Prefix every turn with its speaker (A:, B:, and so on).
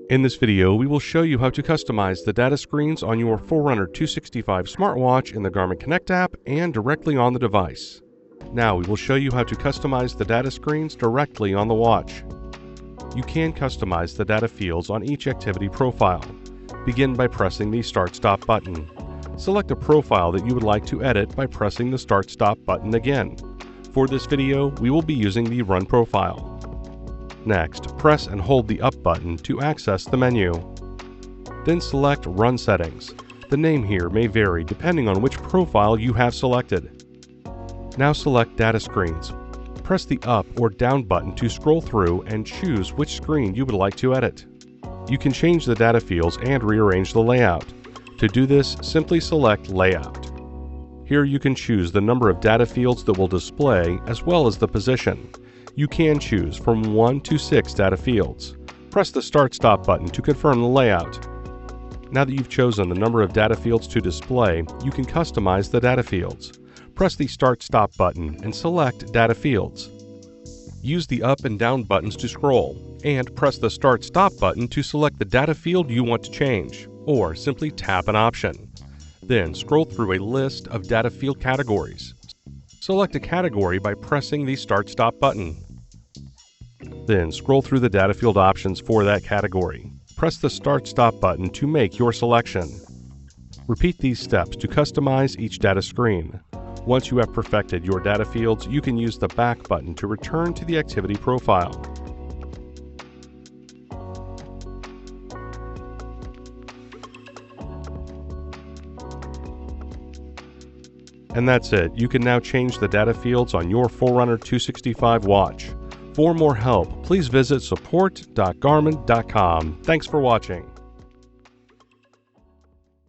A: In this video, we will show you how to customize the data screens on your Forerunner 265 smartwatch in the Garmin Connect app and directly on the device. Now we will show you how to customize the data screens directly on the watch. You can customize the data fields on each activity profile. Begin by pressing the Start-Stop button. Select a profile that you would like to edit by pressing the Start-Stop button again. For this video, we will be using the Run profile. Next, press and hold the Up button to access the menu. Then select Run Settings. The name here may vary depending on which profile you have selected. Now select Data Screens. Press the Up or Down button to scroll through and choose which screen you would like to edit. You can change the data fields and rearrange the layout. To do this, simply select Layout. Here you can choose the number of data fields that will display as well as the position. You can choose from 1 to 6 data fields. Press the Start-Stop button to confirm the layout. Now that you've chosen the number of data fields to display, you can customize the data fields. Press the Start-Stop button and select Data Fields. Use the Up and Down buttons to scroll, and press the Start-Stop button to select the data field you want to change, or simply tap an option. Then scroll through a list of data field categories. Select a category by pressing the Start-Stop button. Then scroll through the data field options for that category. Press the Start-Stop button to make your selection. Repeat these steps to customize each data screen. Once you have perfected your data fields, you can use the Back button to return to the activity profile. And that's it. You can now change the data fields on your Forerunner 265 watch. For more help, please visit support.garmin.com. Thanks for watching.